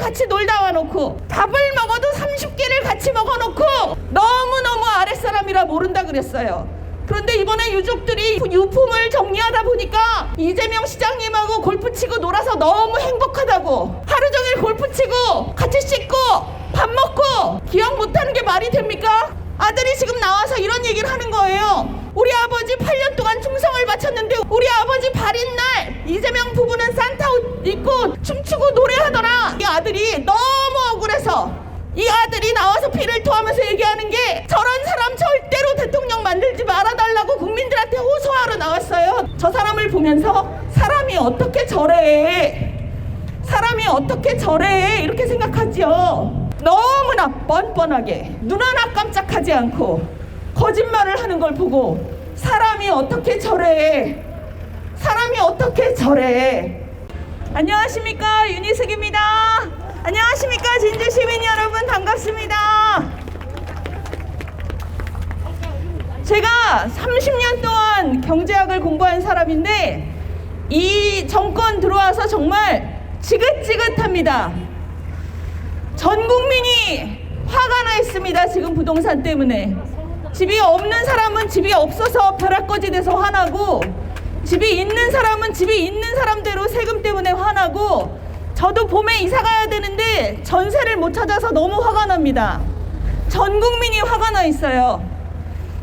같이 놀다 와놓고 밥을 먹어도 30끼를 같이 먹어놓고 너무너무 아랫사람이라 모른다 그랬어요. 그런데 이번에 유족들이 유품을 정리하다 보니까 이재명 시장님하고 골프 치고 놀아서 너무 행복하다고, 하루 종일 골프 치고 같이 씻고 밥 먹고 기억 못하는 게 말이 됩니까? 아들이 지금 나와서 이런 얘기를 하는 거예요. 우리 아버지 8년 동안 충성을 바쳤는데 우리 아버지 발인날 이재명 부부는 산타 옷 입고 춤추고 노래하더라. 이 아들이 너무 억울해서 이 아들이 나와서 피를 토하면서 얘기하는 게, 저런 사람 절대로 대통령 만들지 말아달라고 국민들한테 호소하러 나왔어요. 저 사람을 보면서 사람이 어떻게 저래, 사람이 어떻게 저래 이렇게 생각하지요. 너무나 뻔뻔하게 눈 하나 깜짝하지 않고 거짓말을 하는 걸 보고 사람이 어떻게 저래, 사람이 어떻게 저래. 안녕하십니까, 윤희숙입니다. 안녕하십니까, 진주시민 여러분, 반갑습니다. 제가 30년 동안 경제학을 공부한 사람인데 이 정권 들어와서 정말 지긋지긋합니다. 전 국민이 화가 나 있습니다. 지금 부동산 때문에. 집이 없는 사람은 집이 없어서 벼락거지 돼서 화나고, 집이 있는 사람은 집이 있는 사람대로 세금 때문에 화나고, 저도 봄에 이사 가야 되는데 전세를 못 찾아서 너무 화가 납니다. 전 국민이 화가 나 있어요.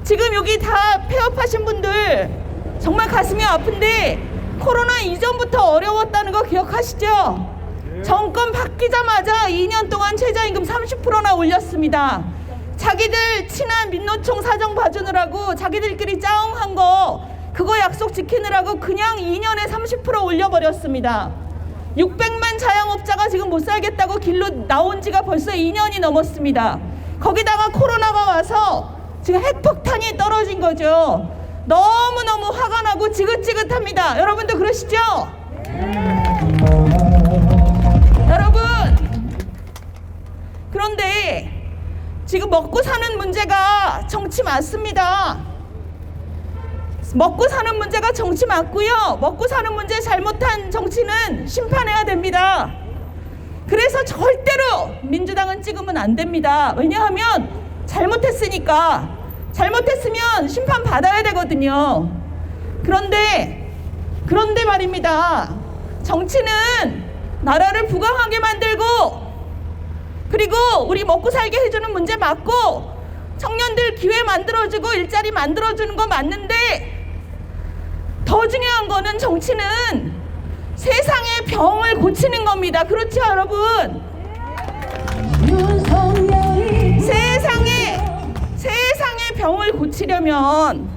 지금 여기 다 폐업하신 분들 정말 가슴이 아픈데 코로나 이전부터 어려웠다는 거 기억하시죠? 정권 바뀌자마자 2년 동안 최저임금 30%나 올렸습니다. 자기들 친한 민노총 사정 봐주느라고 자기들끼리 짜웅한 거 그거 약속 지키느라고 그냥 2년에 30% 올려버렸습니다. 600만 자영업자가 지금 못 살겠다고 길로 나온 지가 벌써 2년이 넘었습니다. 거기다가 코로나가 와서 지금 핵폭탄이 떨어진 거죠. 너무너무 화가 나고 지긋지긋합니다. 여러분도 그러시죠? 여러분, 그런데 지금 먹고 사는 문제가 정치 맞습니다. 먹고 사는 문제가 정치 맞고요. 먹고 사는 문제 잘못한 정치는 심판해야 됩니다. 그래서 절대로 민주당은 찍으면 안 됩니다. 왜냐하면 잘못했으니까. 잘못했으면 심판 받아야 되거든요. 그런데 말입니다. 정치는 나라를 부강하게 만들고, 그리고 우리 먹고 살게 해주는 문제 맞고, 청년들 기회 만들어주고 일자리 만들어주는 거 맞는데, 더 중요한 거는 정치는 세상의 병을 고치는 겁니다. 그렇죠, 여러분? 세상의 병을 고치려면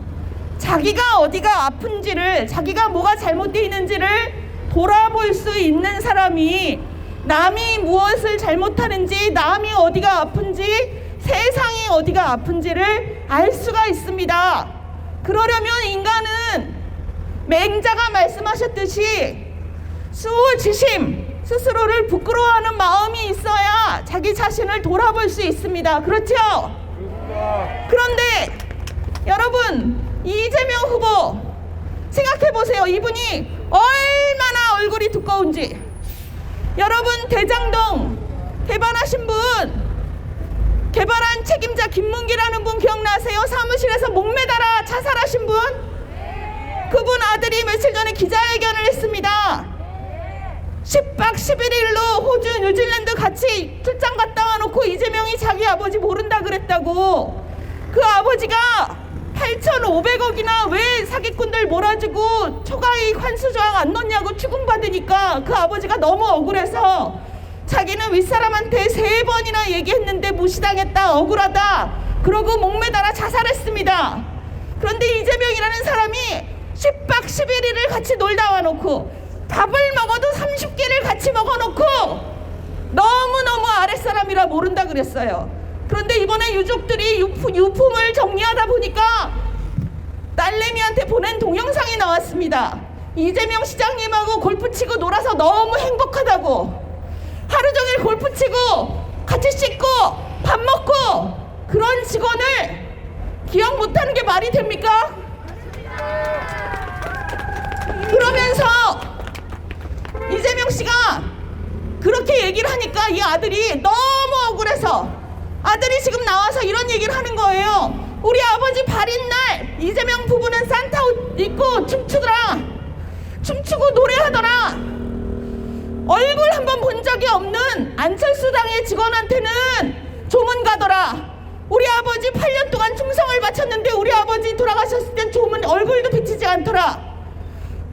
자기가 어디가 아픈지를, 자기가 뭐가 잘못되어 있는지를 돌아볼 수 있는 사람이 남이 무엇을 잘못하는지, 남이 어디가 아픈지, 세상이 어디가 아픈지를 알 수가 있습니다. 그러려면 인간은 맹자가 말씀하셨듯이 수호지심, 스스로를 부끄러워하는 마음이 있어야 자기 자신을 돌아볼 수 있습니다. 그렇죠? 그런데 여러분, 이재명 후보 생각해보세요. 이분이 얼마나 얼굴이 두꺼운지. 여러분, 대장동 개발하신 분, 개발한 책임자 김문기라는 분 기억나세요? 사무실에서 목매달아 자살하신 분? 그분 아들이 며칠 전에 기자회견을 했습니다. 10박 11일로 호주, 뉴질랜드 같이 출장 갔다 와놓고 이재명이 자기 아버지 모른다 그랬다고. 그 아버지가 8,500억이나 왜 사기꾼들 몰아주고 초과이익 환수조항 안 넣냐고 추궁받으니까 그 아버지가 너무 억울해서 자기는 윗사람한테 3번이나 얘기했는데 무시당했다, 억울하다, 그러고 목매달아 자살했습니다. 그런데 이재명이라는 사람이 10박 11일을 같이 놀다 와놓고 밥을 먹어도 30끼를 같이 먹어놓고 너무너무 아랫사람이라 모른다 그랬어요. 그런데 이번에 유족들이 유품을 정리하다 보니까 딸내미한테 보낸 동영상이 나왔습니다. 이재명 시장님하고 골프 치고 놀아서 너무 행복하다고, 하루 종일 골프 치고 같이 씻고 밥 먹고 그런 직원을 기억 못하는 게 말이 됩니까? 그러면서 이재명 씨가 그렇게 얘기를 하니까 이 아들이 너무 억울해서 아들이 지금 나와서 이런 얘기를 하는 거예요. 우리 아버지 발인 날 이재명 부부는 산타 옷 입고 춤추더라. 춤추고 노래하더라. 얼굴 한번 본 적이 없는 안철수 당의 직원한테는 조문 가더라. 우리 아버지 8년 동안 충성을 바쳤는데 우리 아버지 돌아가셨을 땐 조문 얼굴도 비치지 않더라.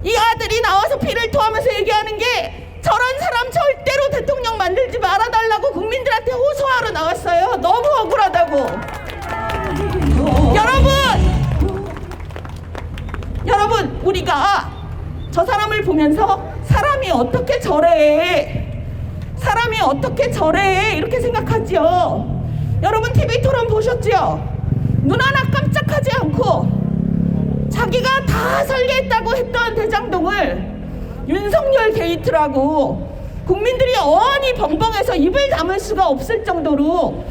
이 아들이 나와서 피를 토하면서 얘기하는 게 저런 사람 절대로 대통령 만들지 말아달라고 국민들한테 호소하러 나왔어요. 너무 억울하다고. 여러분 우리가 저 사람을 보면서 사람이 어떻게 저래 이렇게 생각하지요. 여러분 TV 토론 보셨지요? 눈 하나 깜짝하지 않고 자기가 다 설계했다고 했던 대장동을 윤석열 게이트라고 국민들이 어안이 벙벙해서 입을 다물 수가 없을 정도로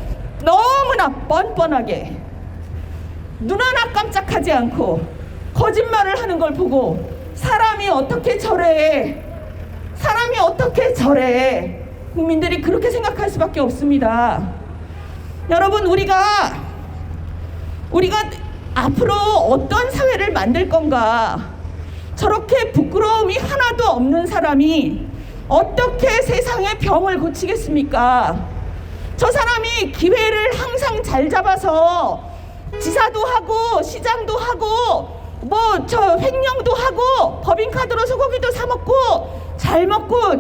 너무나 뻔뻔하게 눈 하나 깜짝하지 않고 거짓말을 하는 걸 보고 사람이 어떻게 저래 국민들이 그렇게 생각할 수밖에 없습니다. 여러분 우리가 앞으로 어떤 사회를 만들 건가? 저렇게 부끄러움이 하나도 없는 사람이 어떻게 세상의 병을 고치겠습니까? 저 사람이 기회를 항상 잘 잡아서 지사도 하고 시장도 하고 저 횡령도 하고 법인카드로 소고기도 사 먹고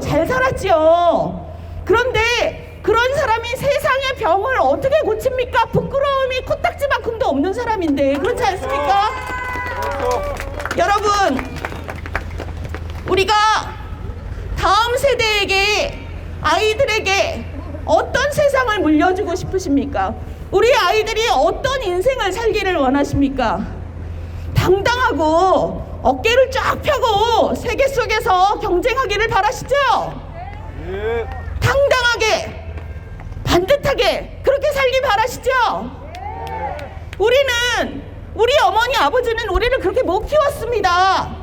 잘 살았지요. 그런데 그런 사람이 세상의 병을 어떻게 고칩니까? 부끄러움이 코딱지만큼도 없는 사람인데 그렇지 않습니까? 여러분 우리가 다음 세대에게 아이들에게 어떤 세상을 물려주고 싶으십니까? 우리 아이들이 어떤 인생을 살기를 원하십니까? 당당하고 어깨를 쫙 펴고 세계 속에서 경쟁하기를 바라시죠? 네. 당당하게 반듯하게 그렇게 살기 바라시죠? 우리 어머니 아버지는 우리를 그렇게 못 키웠습니다.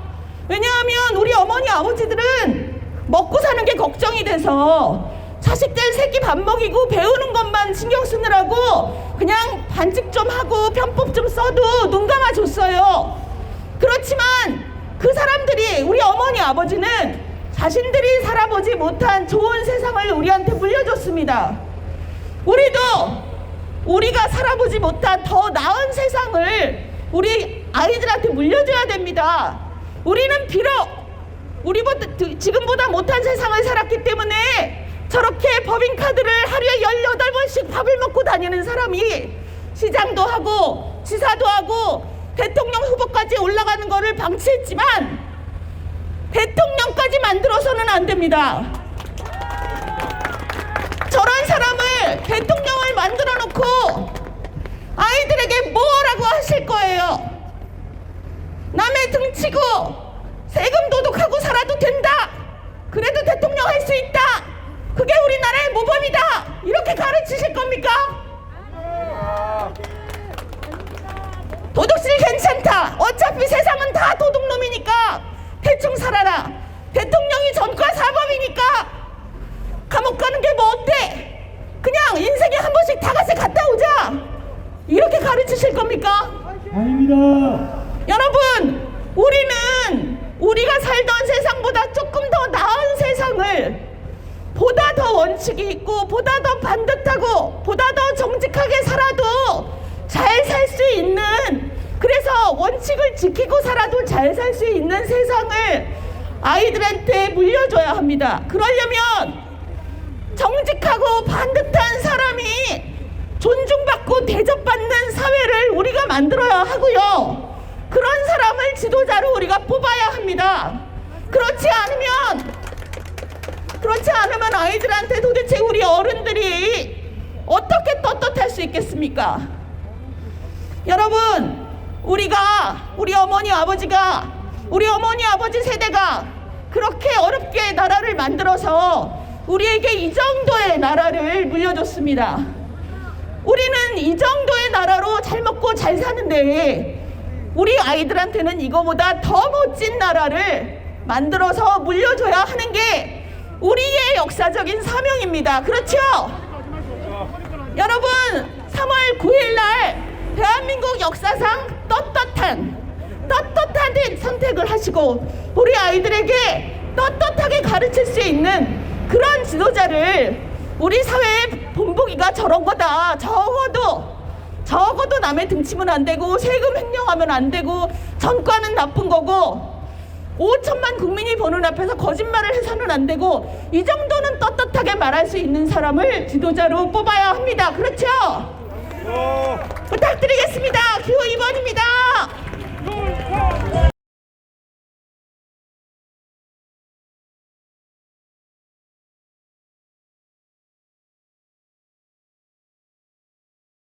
왜냐하면 우리 어머니 아버지들은 먹고 사는 게 걱정이 돼서 자식들 새끼 밥 먹이고 배우는 것만 신경 쓰느라고 그냥 반직 좀 하고 편법 좀 써도 눈 감아줬어요. 그렇지만 그 사람들이 우리 어머니 아버지는 자신들이 살아보지 못한 좋은 세상을 우리한테 물려줬습니다. 우리가 살아보지 못한 더 나은 세상을 우리 아이들한테 물려줘야 됩니다. 우리는 비록 지금보다 못한 세상을 살았기 때문에 저렇게 법인카드를 하루에 18번씩 밥을 먹고 다니는 사람이 시장도 하고 지사도 하고 대통령 후보까지 올라가는 거를 방치했지만 대통령까지 만들어서는 안 됩니다. 저런 사람을 대통령을 만들어 놓고 아이들에게 뭐라고 하실 거예요? 남의 등치고 세금 도둑하고 살아도 된다. 그래도 대통령 할 수 있다. 그게 우리나라의 모범이다. 이렇게 가르치실 겁니까? 도둑질 괜찮다. 어차피 세상은 다 도둑놈이니까 대충 살아라. 대통령이 전과 사범이니까 감옥 가는 게 뭐 어때? 그냥 인생에 한 번씩 다같이 갔다 오자. 이렇게 가르치실 겁니까? 아닙니다. 여러분 우리가 살던 세상보다 조금 더 나은 세상을 보다 더 원칙이 있고 보다 더 반듯하고 보다 더 정직하게 살아도 잘 살 수 있는, 그래서 원칙을 지키고 살아도 잘 살 수 있는 세상을 아이들한테 물려줘야 합니다. 그러려면 정직하고 반듯한 사람이 존중받고 대접받는 사회를 우리가 만들어야 하고요. 그런 사람을 지도자로 우리가 뽑아야 합니다. 그렇지 않으면 아이들한테 도대체 우리 어른들이 어떻게 떳떳할 수 있겠습니까? 여러분, 우리 어머니 아버지 세대가 그렇게 어렵게 나라를 만들어서 우리에게 이 정도의 나라를 물려줬습니다. 우리는 이 정도의 나라로 잘 먹고 잘 사는데 우리 아이들한테는 이거보다 더 멋진 나라를 만들어서 물려줘야 하는 게 우리의 역사 국가적인 사명입니다. 그렇죠? 여러분, 3월 9일 날 대한민국 역사상 떳떳한 선택을 하시고 우리 아이들에게 떳떳하게 가르칠 수 있는 그런 지도자를 우리 사회에 본보기가 저런 거다. 적어도 남의 등치면 안 되고 세금 횡령하면 안 되고 전과는 나쁜 거고 5천만 국민이 보는 앞에서 거짓말을 해서는 안 되고 이 정도는 떳떳하게 말할 수 있는 사람을 지도자로 뽑아야 합니다. 그렇죠? 부탁드리겠습니다.